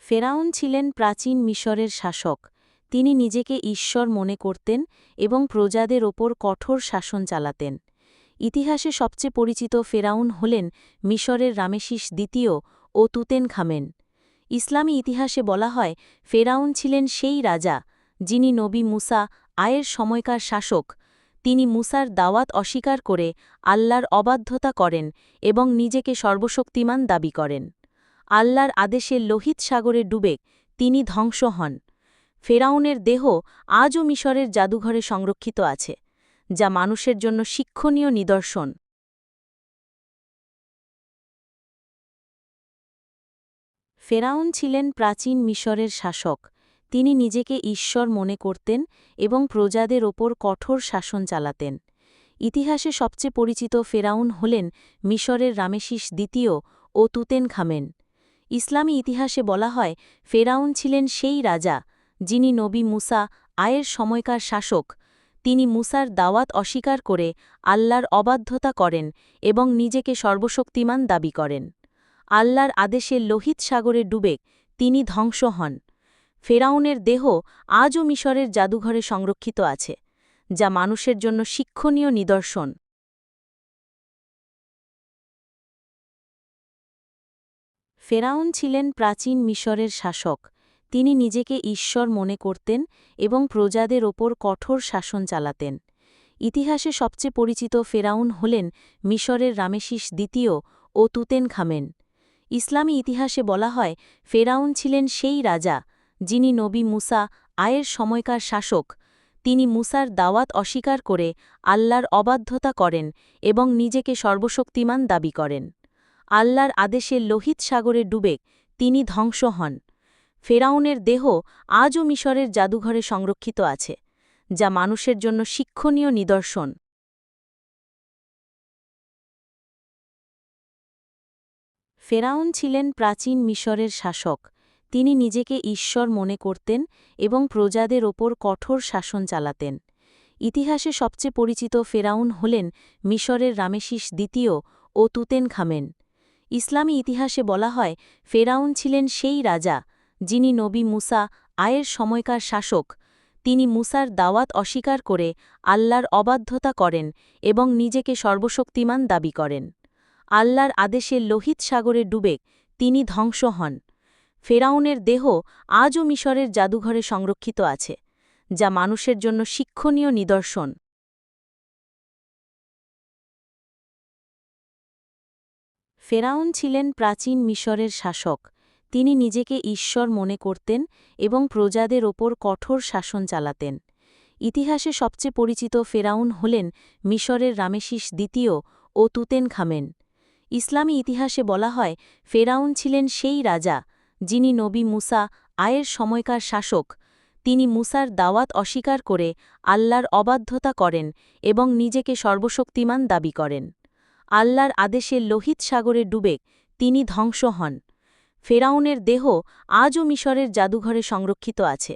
ফেরাউন ছিলেন প্রাচীন মিশরের শাসক। তিনি নিজেকে ঈশ্বর মনে করতেন এবং প্রজাদের ওপর কঠোর শাসন চালাতেন। ইতিহাসে সবচেয়ে পরিচিত ফেরাউন হলেন মিশরের রামেসিস দ্বিতীয় ও তুতেনখামেন। ইসলামী ইতিহাসে বলা হয় ফেরাউন ছিলেন সেই রাজা যিনি নবী মুসা আয়ের সময়কার শাসক। তিনি মুসার দাওয়াত অস্বীকার করে আল্লাহর অবাধ্যতা করেন এবং নিজেকে সর্বশক্তিমান দাবি করেন। আল্লাহর আদেশে লোহিত সাগরে ডুবে তিনি ধ্বংস হন। ফেরাউনের দেহ আজও মিশরের জাদুঘরে সংরক্ষিত আছে, যা মানুষের জন্য শিক্ষণীয় নিদর্শন। ফেরাউন ছিলেন প্রাচীন মিশরের শাসক। তিনি নিজেকে ঈশ্বর মনে করতেন এবং প্রজাদের ওপর কঠোর শাসন চালাতেন। ইতিহাসে সবচেয়ে পরিচিত ফেরাউন হলেন মিশরের রামেসিস দ্বিতীয় ও তুতেনখামেন। ইসলামী ইতিহাসে বলা হয় ফেরাউন ছিলেন সেই রাজা যিনি নবী মুসা আয়ের সময়কার শাসক। তিনি মুসার দাওয়াত অস্বীকার করে আল্লাহর অবাধ্যতা করেন এবং নিজেকে সর্বশক্তিমান দাবি করেন। আল্লাহর আদেশে লোহিত সাগরে ডুবে তিনি ধ্বংস হন। ফেরাউনের দেহ আজও মিশরের জাদুঘরে সংরক্ষিত আছে, যা মানুষের জন্য শিক্ষণীয় নিদর্শন। ফেরাউন ছিলেন প্রাচীন মিশরের শাসক। তিনি নিজেকে ঈশ্বর মনে করতেন এবং প্রজাদের ওপর কঠোর শাসন চালাতেন। ইতিহাসে সবচেয়ে পরিচিত ফেরাউন হলেন মিশরের রামেসিস দ্বিতীয় ও তুতেনখামেন। ইসলামী ইতিহাসে বলা হয় ফেরাউন ছিলেন সেই রাজা যিনি নবী মুসা আয়ের সময়কার শাসক। তিনি মুসার দাওয়াত অস্বীকার করে আল্লাহর অবাধ্যতা করেন এবং নিজেকে সর্বশক্তিমান দাবি করেন। আল্লাহর আদেশে লোহিত সাগরে ডুবে তিনি ধ্বংস হন। ফেরাউনের দেহ আজও মিশরের জাদুঘরে সংরক্ষিত আছে, যা মানুষের জন্য শিক্ষণীয় নিদর্শন। ফেরাউন ছিলেন প্রাচীন মিশরের শাসক। তিনি নিজেকে ঈশ্বর মনে করতেন এবং প্রজাদের ওপর কঠোর শাসন চালাতেন। ইতিহাসে সবচেয়ে পরিচিত ফেরাউন হলেন মিশরের রামেসিস দ্বিতীয় ও তুতেনখামেন। ইসলামী ইতিহাসে বলা হয় ফেরাউন ছিলেন সেই রাজা যিনি নবী মুসা আয়ের সময়কার শাসক। তিনি মুসার দাওয়াত অস্বীকার করে আল্লাহর অবাধ্যতা করেন এবং নিজেকে সর্বশক্তিমান দাবি করেন। আল্লাহর আদেশে লোহিত সাগরে ডুবে তিনি ধ্বংস হন। ফেরাউনের দেহ আজও মিশরের জাদুঘরে সংরক্ষিত আছে, যা মানুষের জন্য শিক্ষণীয় নিদর্শন। ফেরাউন ছিলেন প্রাচীন মিশরের শাসক। তিনি নিজেকে ঈশ্বর মনে করতেন এবং প্রজাদের ওপর কঠোর শাসন চালাতেন। ইতিহাসে সবচেয়ে পরিচিত ফেরাউন হলেন মিশরের রামেসিস দ্বিতীয় ও তুতেনখামেন। ইসলামী ইতিহাসে বলা হয় ফেরাউন ছিলেন সেই রাজা যিনি নবী মুসা আয়ের সময়কার শাসক। তিনি মুসার দাওয়াত অস্বীকার করে আল্লাহর অবাধ্যতা করেন এবং নিজেকে সর্বশক্তিমান দাবি করেন। আল্লাহর আদেশে লোহিত সাগরে ডুবে তিনি ধ্বংস হন। ফেরাউনের দেহ আজও মিশরের জাদুঘরে সংরক্ষিত আছে,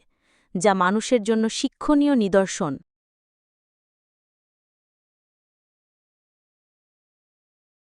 যা মানুষের জন্য শিক্ষণীয় নিদর্শন।